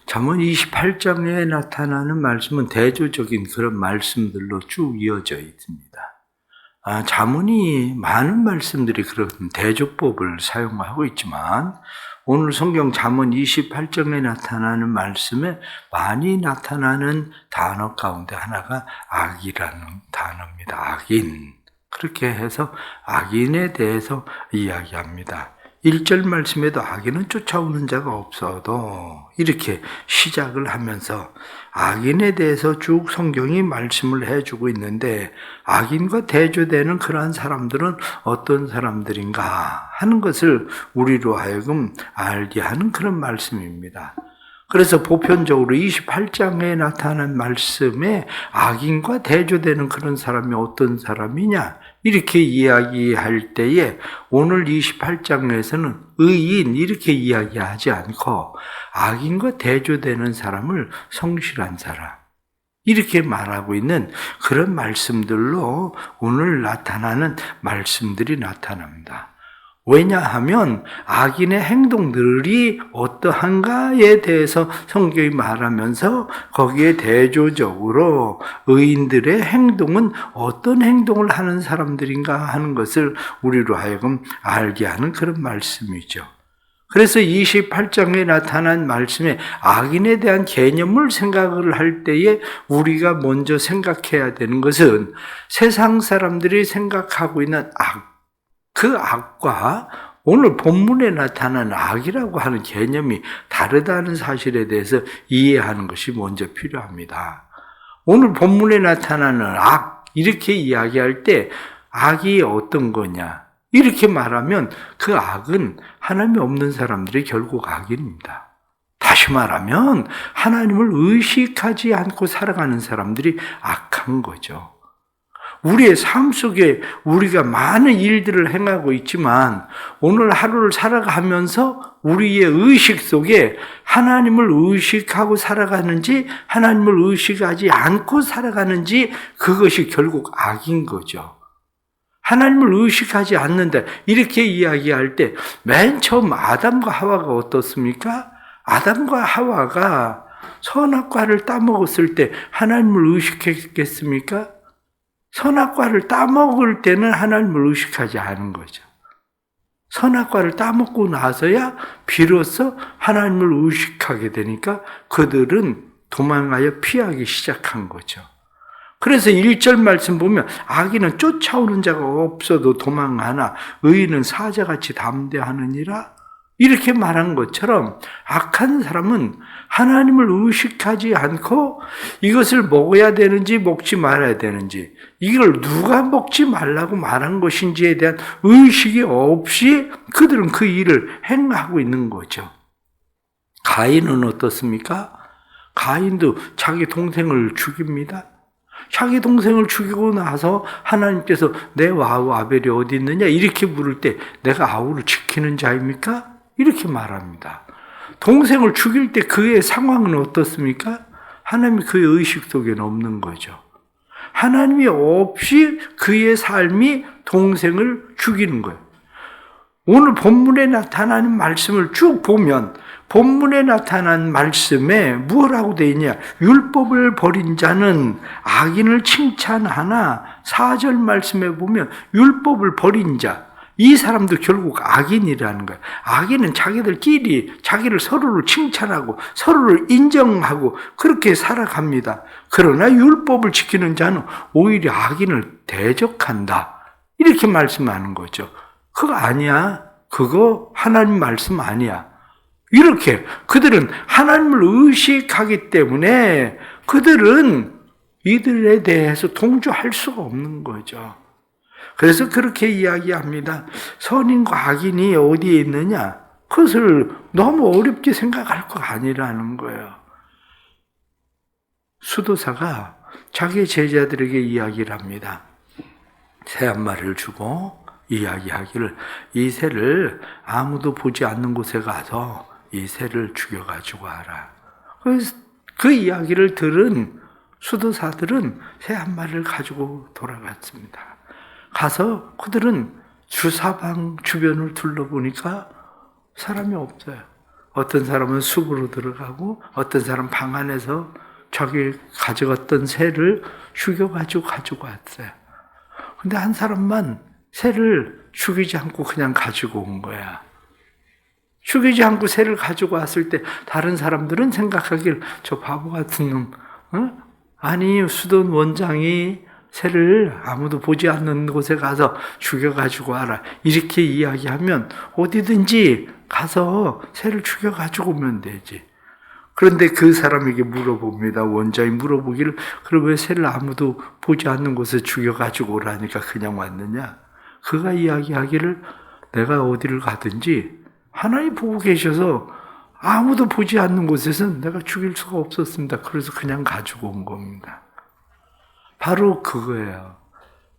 잠언 28장에 나타나는 말씀은 대조적인 그런 말씀들로 쭉 이어져 있습니다. 잠언이 많은 말씀들이 그런 대조법을 사용하고 있지만 오늘 성경 잠언 28장에 나타나는 말씀에 많이 나타나는 단어 가운데 하나가 악이라는 단어입니다. 악인. 그렇게 해서 악인에 대해서 이야기합니다. 1절 말씀에도 악인은 쫓아오는 자가 없어도 이렇게 시작을 하면서 악인에 대해서 쭉 성경이 말씀을 해주고 있는데 악인과 대조되는 그러한 사람들은 어떤 사람들인가 하는 것을 우리로 하여금 알게 하는 그런 말씀입니다. 그래서 보편적으로 28장에 나타난 말씀에 악인과 대조되는 그런 사람이 어떤 사람이냐 이렇게 이야기할 때에 오늘 28장에서는 의인 이렇게 이야기하지 않고 악인과 대조되는 사람을 성실한 사람 이렇게 말하고 있는 그런 말씀들로 오늘 나타나는 말씀들이 나타납니다. 왜냐하면 악인의 행동들이 어떠한가에 대해서 성경이 말하면서 거기에 대조적으로 의인들의 행동은 어떤 행동을 하는 사람들인가 하는 것을 우리로 하여금 알게 하는 그런 말씀이죠. 그래서 28장에 나타난 말씀에 악인에 대한 개념을 생각을 할 때에 우리가 먼저 생각해야 되는 것은 세상 사람들이 생각하고 있는 그 악과 오늘 본문에 나타난 악이라고 하는 개념이 다르다는 사실에 대해서 이해하는 것이 먼저 필요합니다. 오늘 본문에 나타나는 악, 이렇게 이야기할 때 악이 어떤 거냐? 이렇게 말하면 그 악은 하나님이 없는 사람들이 결국 악인입니다. 다시 말하면 하나님을 의식하지 않고 살아가는 사람들이 악한 거죠. 우리의 삶 속에 우리가 많은 일들을 행하고 있지만 오늘 하루를 살아가면서 우리의 의식 속에 하나님을 의식하고 살아가는지 하나님을 의식하지 않고 살아가는지 그것이 결국 악인 거죠. 하나님을 의식하지 않는다 이렇게 이야기할 때 맨 처음 아담과 하와가 어떻습니까? 아담과 하와가 선악과를 따먹었을 때 하나님을 의식했겠습니까? 선악과를 따먹을 때는 하나님을 의식하지 않은 거죠. 선악과를 따먹고 나서야 비로소 하나님을 의식하게 되니까 그들은 도망하여 피하기 시작한 거죠. 그래서 1절 말씀 보면 악인은 쫓아오는 자가 없어도 도망하나 의인은 사자같이 담대하느니라 이렇게 말한 것처럼 악한 사람은 하나님을 의식하지 않고 이것을 먹어야 되는지 먹지 말아야 되는지 이걸 누가 먹지 말라고 말한 것인지에 대한 의식이 없이 그들은 그 일을 행하고 있는 거죠. 가인은 어떻습니까? 가인도 자기 동생을 죽입니다. 자기 동생을 죽이고 나서 하나님께서 내 아우 아벨이 어디 있느냐 이렇게 물을 때 내가 아우를 지키는 자입니까? 이렇게 말합니다. 동생을 죽일 때 그의 상황은 어떻습니까? 하나님이 그의 의식 속에는 없는 거죠. 하나님이 없이 그의 삶이 동생을 죽이는 거예요. 오늘 본문에 나타나는 말씀을 쭉 보면 본문에 나타난 말씀에 무엇라고 되어 있냐? 율법을 버린 자는 악인을 칭찬하나 4절 말씀에 보면 율법을 버린 자 이 사람도 결국 악인이라는 거예요. 악인은 자기들끼리 자기를 서로를 칭찬하고 서로를 인정하고 그렇게 살아갑니다. 그러나 율법을 지키는 자는 오히려 악인을 대적한다. 이렇게 말씀하는 거죠. 그거 아니야. 그거 하나님 말씀 아니야. 이렇게 그들은 하나님을 의식하기 때문에 그들은 이들에 대해서 동조할 수가 없는 거죠. 그래서 그렇게 이야기합니다. 선인과 악인이 어디에 있느냐? 그것을 너무 어렵게 생각할 거 아니라는 거예요. 수도사가 자기 제자들에게 이야기를 합니다. 새 한 마리를 주고 이야기하기를 이 새를 아무도 보지 않는 곳에 가서 이 새를 죽여가지고 와라. 그래서 그 이야기를 들은 수도사들은 새 한 마리를 가지고 돌아갔습니다. 가서 그들은 주사방 주변을 둘러보니까 사람이 없어요. 어떤 사람은 숲으로 들어가고 어떤 사람 방 안에서 자기 가져갔던 새를 죽여가지고 가지고 왔어요. 근데 한 사람만 새를 죽이지 않고 그냥 가지고 온 거야. 죽이지 않고 새를 가지고 왔을 때 다른 사람들은 생각하길 저 바보 같은 놈, 아니 수돈 원장이 새를 아무도 보지 않는 곳에 가서 죽여가지고 와라 이렇게 이야기하면 어디든지 가서 새를 죽여가지고 오면 되지. 그런데 그 사람에게 물어봅니다. 원장이 물어보기를 그럼 왜 새를 아무도 보지 않는 곳에 죽여가지고 오라니까 그냥 왔느냐. 그가 이야기하기를 내가 어디를 가든지 하나님 보고 계셔서 아무도 보지 않는 곳에서는 내가 죽일 수가 없었습니다. 그래서 그냥 가지고 온 겁니다. 바로 그거예요.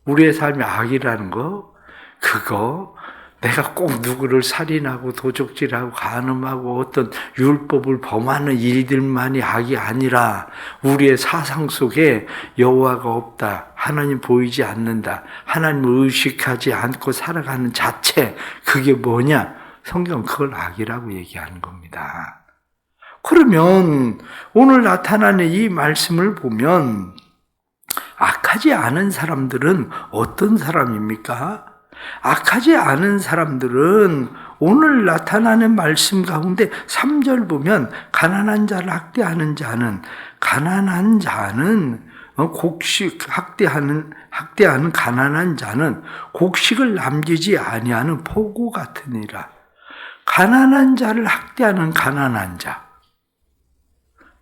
우리의 삶이 악이라는 거, 그거 내가 꼭 누구를 살인하고 도적질하고 간음하고 어떤 율법을 범하는 일들만이 악이 아니라 우리의 사상 속에 여호와가 없다, 하나님 보이지 않는다, 하나님을 의식하지 않고 살아가는 자체, 그게 뭐냐? 성경은 그걸 악이라고 얘기하는 겁니다. 그러면 오늘 나타나는 이 말씀을 보면 악하지 않은 사람들은 어떤 사람입니까? 악하지 않은 사람들은 오늘 나타나는 말씀 가운데 3절 보면 가난한 자를 학대하는 자는 곡식 학대하는 가난한 자는 곡식을 남기지 아니하는 포구 같으니라. 가난한 자를 학대하는 가난한 자.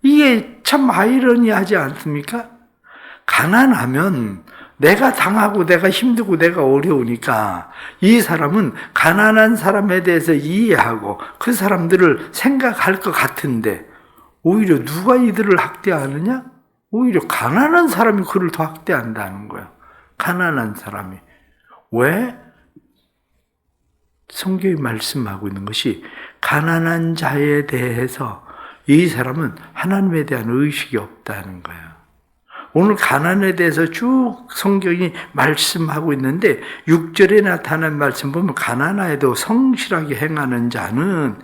이게 참 아이러니하지 않습니까? 가난하면 내가 당하고 내가 힘들고 내가 어려우니까 이 사람은 가난한 사람에 대해서 이해하고 그 사람들을 생각할 것 같은데 오히려 누가 이들을 학대하느냐? 오히려 가난한 사람이 그를 더 학대한다는 거예요. 가난한 사람이. 왜? 성경이 말씀하고 있는 것이 가난한 자에 대해서 이 사람은 하나님에 대한 의식이 없다는 거예요. 오늘 가난에 대해서 쭉 성경이 말씀하고 있는데 6절에 나타난 말씀 보면 가난하여도 성실하게 행하는 자는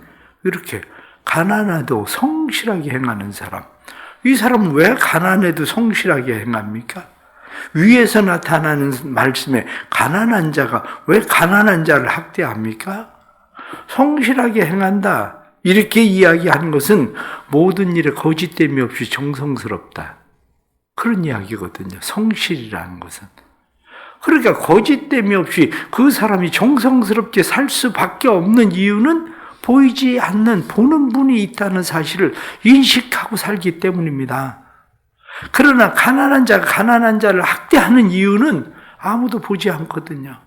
이렇게 가난하도 성실하게 행하는 사람. 이 사람은 왜 가난해도 성실하게 행합니까? 위에서 나타나는 말씀에 가난한 자가 왜 가난한 자를 학대합니까? 성실하게 행한다. 이렇게 이야기하는 것은 모든 일에 거짓됨이 없이 정성스럽다. 그런 이야기거든요. 성실이라는 것은. 그러니까 거짓됨이 없이 그 사람이 정성스럽게 살 수밖에 없는 이유는 보이지 않는 보는 분이 있다는 사실을 인식하고 살기 때문입니다. 그러나 가난한 자가 가난한 자를 학대하는 이유는 아무도 보지 않거든요.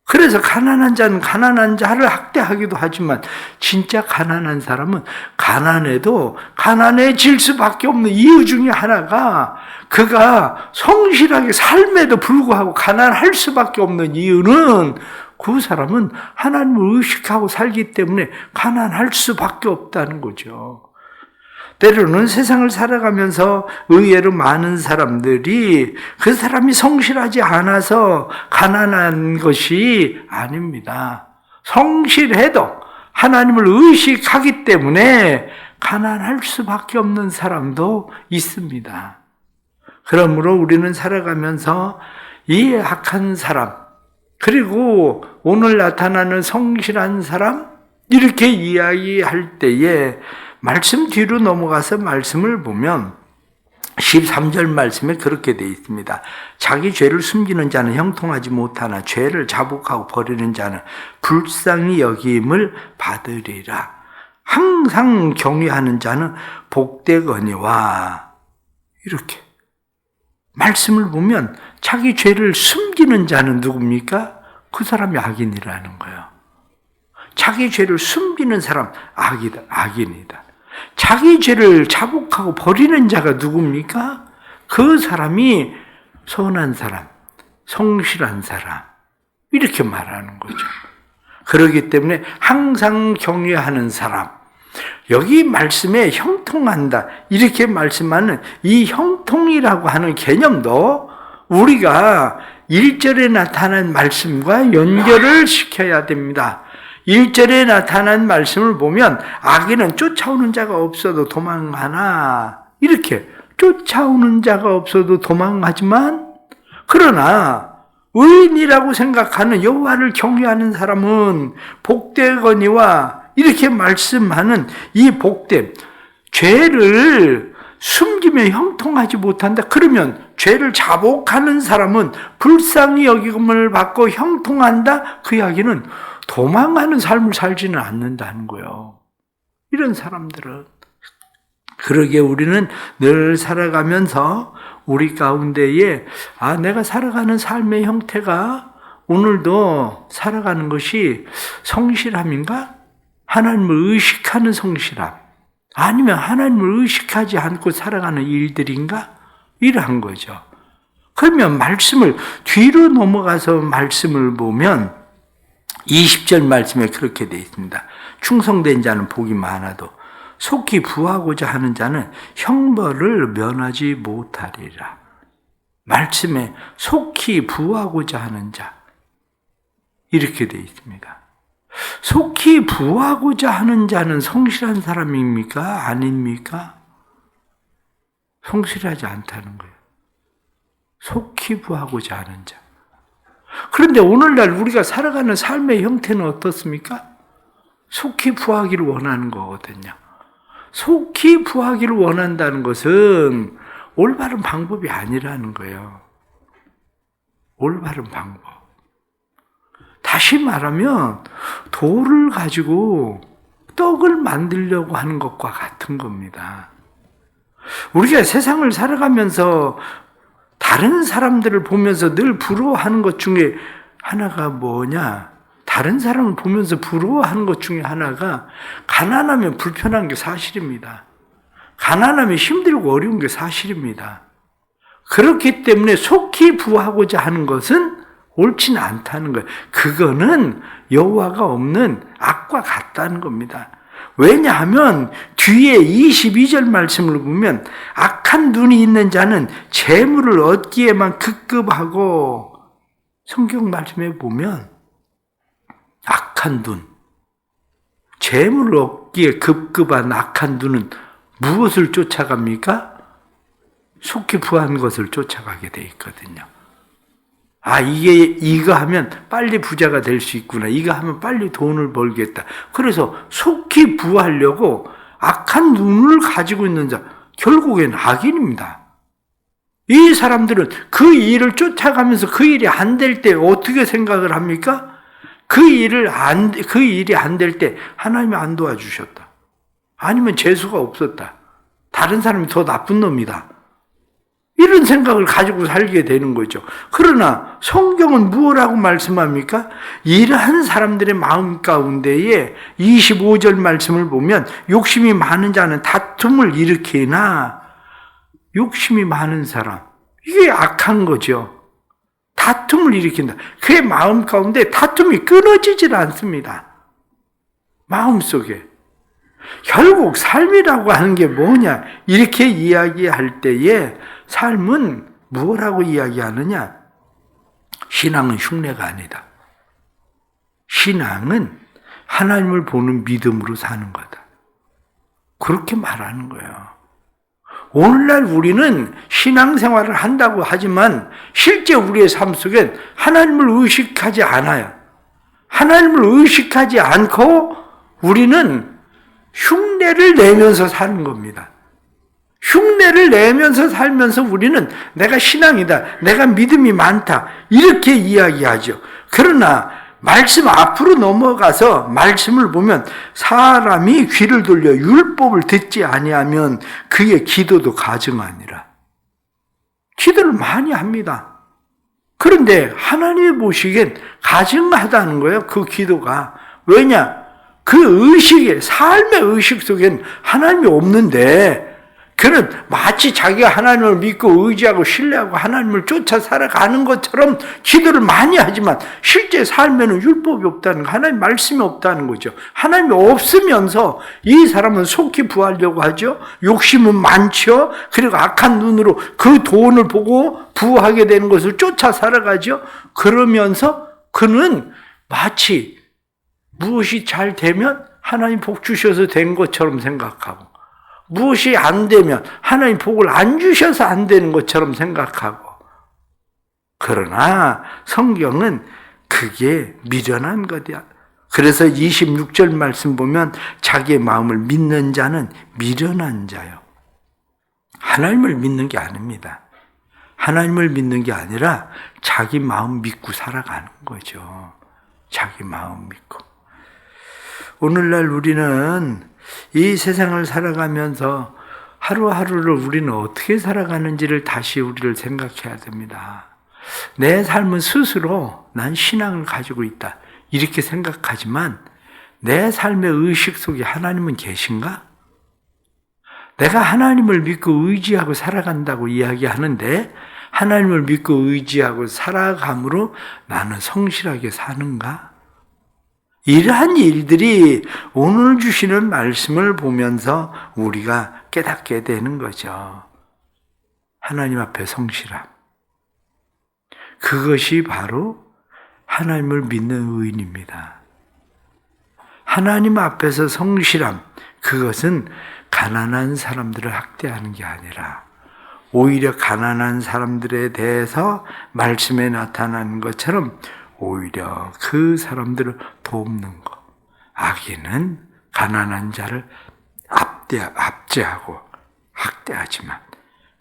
그래서 가난한 자는 가난한 자를 학대하기도 하지만 진짜 가난한 사람은 가난해도 가난해질 수밖에 없는 이유 중에 하나가 그가 성실하게 삶에도 불구하고 가난할 수밖에 없는 이유는 그 사람은 하나님을 의식하고 살기 때문에 가난할 수밖에 없다는 거죠. 때로는 세상을 살아가면서 의외로 많은 사람들이 그 사람이 성실하지 않아서 가난한 것이 아닙니다. 성실해도 하나님을 의식하기 때문에 가난할 수밖에 없는 사람도 있습니다. 그러므로 우리는 살아가면서 이 악한 사람, 그리고 오늘 나타나는 성실한 사람, 이렇게 이야기할 때에 말씀 뒤로 넘어가서 말씀을 보면 13절 말씀에 그렇게 되어 있습니다. 자기 죄를 숨기는 자는 형통하지 못하나 죄를 자복하고 버리는 자는 불쌍히 여김을 받으리라. 항상 경외하는 자는 복되거니와. 이렇게 말씀을 보면 자기 죄를 숨기는 자는 누굽니까? 그 사람이 악인이라는 거예요. 자기 죄를 숨기는 사람 악인이다. 자기 죄를 자복하고 버리는 자가 누굽니까? 그 사람이 선한 사람, 성실한 사람, 이렇게 말하는 거죠. 그렇기 때문에 항상 경외하는 사람, 여기 말씀에 형통한다 이렇게 말씀하는 이 형통이라고 하는 개념도 우리가 1절에 나타난 말씀과 연결을 시켜야 됩니다. 1절에 나타난 말씀을 보면 악인은 쫓아오는 자가 없어도 도망하나 이렇게 쫓아오는 자가 없어도 도망하지만 그러나 의인이라고 생각하는 여호와를 경외하는 사람은 복되거니와 이렇게 말씀하는 이 복됨, 죄를 숨기며 형통하지 못한다. 그러면 죄를 자복하는 사람은 불쌍히 여김을 받고 형통한다. 그 이야기는 도망하는 삶을 살지는 않는다는 거예요. 이런 사람들은. 그러게 우리는 늘 살아가면서 우리 가운데에 내가 살아가는 삶의 형태가 오늘도 살아가는 것이 성실함인가? 하나님을 의식하는 성실함. 아니면 하나님을 의식하지 않고 살아가는 일들인가? 이러한 거죠. 그러면 말씀을 뒤로 넘어가서 말씀을 보면 20절 말씀에 그렇게 되어 있습니다. 충성된 자는 복이 많아도 속히 부하고자 하는 자는 형벌을 면하지 못하리라. 말씀에 속히 부하고자 하는 자 이렇게 되어 있습니다. 속히 부하고자 하는 자는 성실한 사람입니까? 아닙니까? 성실하지 않다는 거예요. 속히 부하고자 하는 자. 그런데 오늘날 우리가 살아가는 삶의 형태는 어떻습니까? 속히 부하기를 원하는 거거든요. 속히 부하기를 원한다는 것은 올바른 방법이 아니라는 거예요. 올바른 방법. 다시 말하면 돌을 가지고 떡을 만들려고 하는 것과 같은 겁니다. 우리가 세상을 살아가면서 다른 사람들을 보면서 늘 부러워하는 것 중에 하나가 뭐냐? 다른 사람을 보면서 부러워하는 것 중에 하나가 가난하면 불편한 게 사실입니다. 가난하면 힘들고 어려운 게 사실입니다. 그렇기 때문에 속히 부하고자 하는 것은 옳지는 않다는 거예요. 그거는 여호와가 없는 악과 같다는 겁니다. 왜냐하면 뒤에 22절 말씀을 보면 악한 눈이 있는 자는 재물을 얻기에만 급급하고 성경 말씀에 보면 악한 눈, 재물을 얻기에 급급한 악한 눈은 무엇을 쫓아갑니까? 속히 부한 것을 쫓아가게 돼 있거든요. 이거 하면 빨리 부자가 될 수 있구나. 이거 하면 빨리 돈을 벌겠다. 그래서 속히 부하려고 악한 눈을 가지고 있는 자, 결국엔 악인입니다. 이 사람들은 그 일을 쫓아가면서 그 일이 안 될 때 어떻게 생각을 합니까? 그 일이 안 될 때 하나님이 안 도와주셨다. 아니면 재수가 없었다. 다른 사람이 더 나쁜 놈이다. 이런 생각을 가지고 살게 되는 거죠. 그러나 성경은 무엇라고 말씀합니까? 이러한 사람들의 마음 가운데에 25절 말씀을 보면 욕심이 많은 자는 다툼을 일으키나 욕심이 많은 사람, 이게 악한 거죠. 다툼을 일으킨다. 그의 마음 가운데 다툼이 끊어지질 않습니다. 마음속에. 결국 삶이라고 하는 게 뭐냐? 이렇게 이야기할 때에 삶은 무엇라고 이야기하느냐? 신앙은 흉내가 아니다. 신앙은 하나님을 보는 믿음으로 사는 거다. 그렇게 말하는 거예요. 오늘날 우리는 신앙생활을 한다고 하지만 실제 우리의 삶 속엔 하나님을 의식하지 않아요. 하나님을 의식하지 않고 우리는 흉내를 내면서 사는 겁니다. 흉내를 내면서 살면서 우리는 내가 신앙이다, 내가 믿음이 많다 이렇게 이야기하죠. 그러나 말씀 앞으로 넘어가서 말씀을 보면 사람이 귀를 돌려 율법을 듣지 아니하면 그의 기도도 가증하니라. 기도를 많이 합니다. 그런데 하나님이 보시기엔 가증하다는 거예요. 그 기도가. 왜냐? 그 의식에, 삶의 의식 속엔 하나님이 없는데 그는 마치 자기가 하나님을 믿고 의지하고 신뢰하고 하나님을 쫓아 살아가는 것처럼 기도를 많이 하지만 실제 삶에는 율법이 없다는 거, 하나님 말씀이 없다는 거죠. 하나님이 없으면서 이 사람은 속히 부하려고 하죠. 욕심은 많죠. 그리고 악한 눈으로 그 돈을 보고 부하게 되는 것을 쫓아 살아가죠. 그러면서 그는 마치 무엇이 잘 되면 하나님 복 주셔서 된 것처럼 생각하고, 무엇이 안 되면 하나님 복을 안 주셔서 안 되는 것처럼 생각하고. 그러나 성경은 그게 미련한 것이야. 그래서 26절 말씀 보면 자기의 마음을 믿는 자는 미련한 자요. 하나님을 믿는 게 아닙니다. 하나님을 믿는 게 아니라 자기 마음 믿고 살아가는 거죠. 자기 마음 믿고. 오늘날 우리는 이 세상을 살아가면서 하루하루를 우리는 어떻게 살아가는지를 다시 우리를 생각해야 됩니다. 내 삶은 스스로 난 신앙을 가지고 있다, 이렇게 생각하지만 내 삶의 의식 속에 하나님은 계신가? 내가 하나님을 믿고 의지하고 살아간다고 이야기하는데 하나님을 믿고 의지하고 살아감으로 나는 성실하게 사는가? 이러한 일들이 오늘 주시는 말씀을 보면서 우리가 깨닫게 되는 거죠. 하나님 앞에 성실함. 그것이 바로 하나님을 믿는 의인입니다. 하나님 앞에서 성실함, 그것은 가난한 사람들을 학대하는 게 아니라 오히려 가난한 사람들에 대해서 말씀에 나타나는 것처럼 오히려 그 사람들을 돕는 것. 악인은 가난한 자를 압제하고 학대하지만,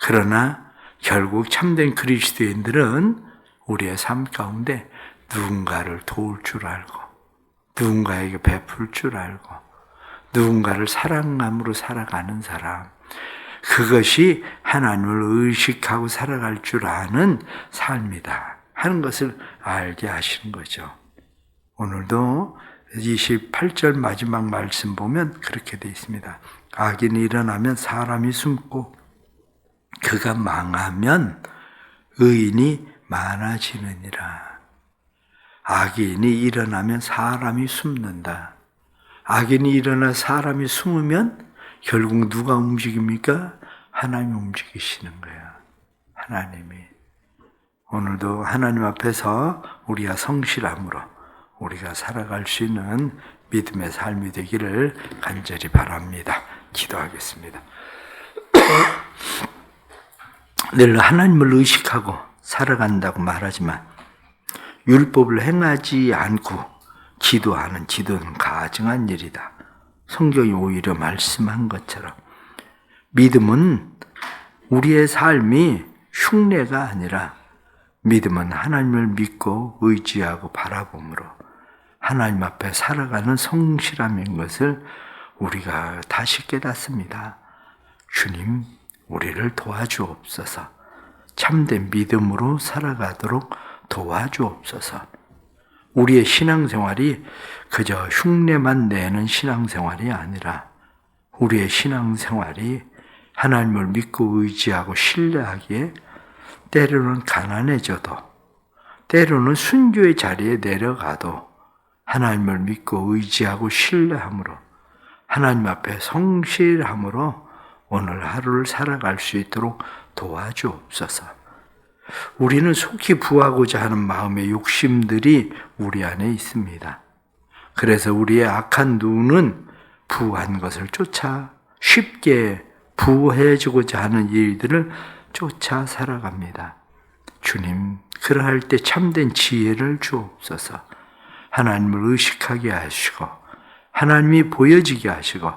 그러나 결국 참된 그리스도인들은 우리의 삶 가운데 누군가를 도울 줄 알고, 누군가에게 베풀 줄 알고, 누군가를 사랑함으로 살아가는 사람, 그것이 하나님을 의식하고 살아갈 줄 아는 삶이다 하는 것을 알게 하시는 거죠. 오늘도 28절 마지막 말씀 보면 그렇게 되어 있습니다. 악인이 일어나면 사람이 숨고 그가 망하면 의인이 많아지느니라. 악인이 일어나면 사람이 숨는다. 악인이 일어나 사람이 숨으면 결국 누가 움직입니까? 하나님이 움직이시는 거예요. 하나님이. 오늘도 하나님 앞에서 우리가 성실함으로 우리가 살아갈 수 있는 믿음의 삶이 되기를 간절히 바랍니다. 기도하겠습니다. 늘 하나님을 의식하고 살아간다고 말하지만 율법을 행하지 않고 기도하는 기도는 가증한 일이다. 성경이 오히려 말씀한 것처럼 믿음은 우리의 삶이 흉내가 아니라 믿음은 하나님을 믿고 의지하고 바라봄으로 하나님 앞에 살아가는 성실함인 것을 우리가 다시 깨닫습니다. 주님, 우리를 도와주옵소서. 참된 믿음으로 살아가도록 도와주옵소서. 우리의 신앙생활이 그저 흉내만 내는 신앙생활이 아니라 우리의 신앙생활이 하나님을 믿고 의지하고 신뢰하기에 때로는 가난해져도, 때로는 순교의 자리에 내려가도 하나님을 믿고 의지하고 신뢰함으로 하나님 앞에 성실함으로 오늘 하루를 살아갈 수 있도록 도와주옵소서. 우리는 속히 부하고자 하는 마음의 욕심들이 우리 안에 있습니다. 그래서 우리의 악한 눈은 부한 것을 쫓아 쉽게 부해지고자 하는 일들을 쫓아 살아갑니다. 주님, 그러할 때 참된 지혜를 주옵소서. 하나님을 의식하게 하시고 하나님이 보여지게 하시고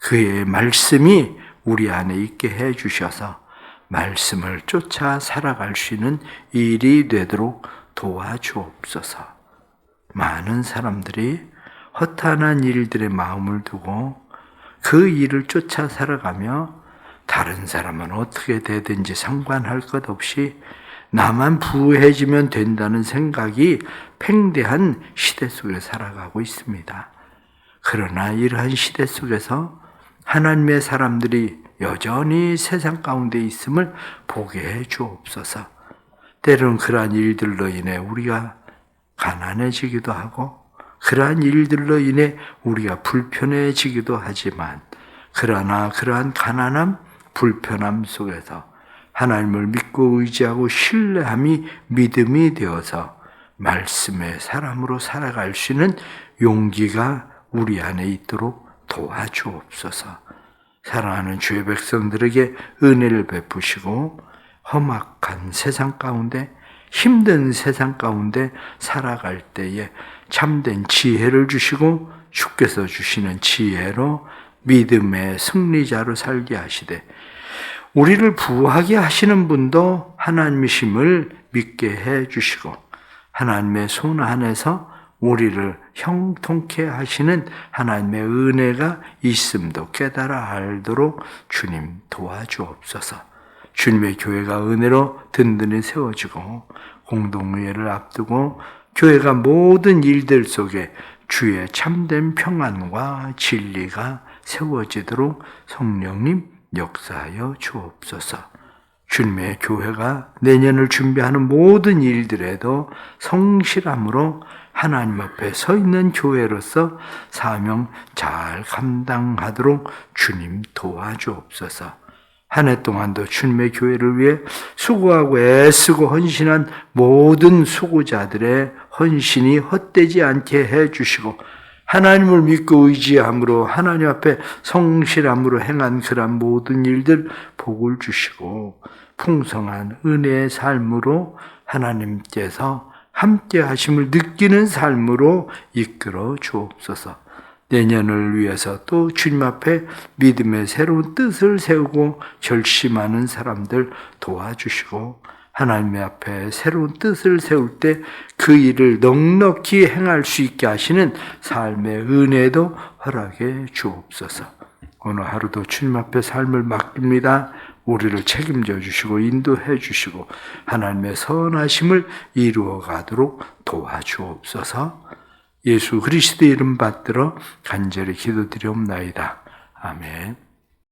그의 말씀이 우리 안에 있게 해주셔서 말씀을 쫓아 살아갈 수 있는 일이 되도록 도와주옵소서. 많은 사람들이 허탄한 일들의 마음을 두고 그 일을 쫓아 살아가며 다른 사람은 어떻게 되든지 상관할 것 없이 나만 부해지면 된다는 생각이 팽대한 시대 속에 살아가고 있습니다. 그러나 이러한 시대 속에서 하나님의 사람들이 여전히 세상 가운데 있음을 보게 해 주옵소서. 때로는 그러한 일들로 인해 우리가 가난해지기도 하고 그러한 일들로 인해 우리가 불편해지기도 하지만 그러나 그러한 가난함, 불편함 속에서 하나님을 믿고 의지하고 신뢰함이 믿음이 되어서 말씀의 사람으로 살아갈 수 있는 용기가 우리 안에 있도록 도와주옵소서. 사랑하는 주의 백성들에게 은혜를 베푸시고 험악한 세상 가운데, 힘든 세상 가운데 살아갈 때에 참된 지혜를 주시고 주께서 주시는 지혜로 믿음의 승리자로 살게 하시되, 우리를 부하게 하시는 분도 하나님이심을 믿게 해 주시고 하나님의 손 안에서 우리를 형통케 하시는 하나님의 은혜가 있음도 깨달아 알도록 주님 도와주옵소서. 주님의 교회가 은혜로 든든히 세워지고 공동의회를 앞두고 교회가 모든 일들 속에 주의 참된 평안과 진리가 세워지도록 성령님 역사하여 주옵소서. 주님의 교회가 내년을 준비하는 모든 일들에도 성실함으로 하나님 앞에 서 있는 교회로서 사명 잘 감당하도록 주님 도와주옵소서. 한 해 동안도 주님의 교회를 위해 수고하고 애쓰고 헌신한 모든 수고자들의 헌신이 헛되지 않게 해주시고, 하나님을 믿고 의지함으로 하나님 앞에 성실함으로 행한 그런 모든 일들 복을 주시고 풍성한 은혜의 삶으로 하나님께서 함께 하심을 느끼는 삶으로 이끌어 주옵소서. 내년을 위해서 또 주님 앞에 믿음의 새로운 뜻을 세우고 결심하는 사람들 도와주시고, 하나님의 앞에 새로운 뜻을 세울 때 그 일을 넉넉히 행할 수 있게 하시는 삶의 은혜도 허락해 주옵소서. 오늘 하루도 주님 앞에 삶을 맡깁니다. 우리를 책임져 주시고 인도해 주시고 하나님의 선하심을 이루어 가도록 도와주옵소서. 예수 그리스도의 이름 받들어 간절히 기도드리옵나이다. 아멘.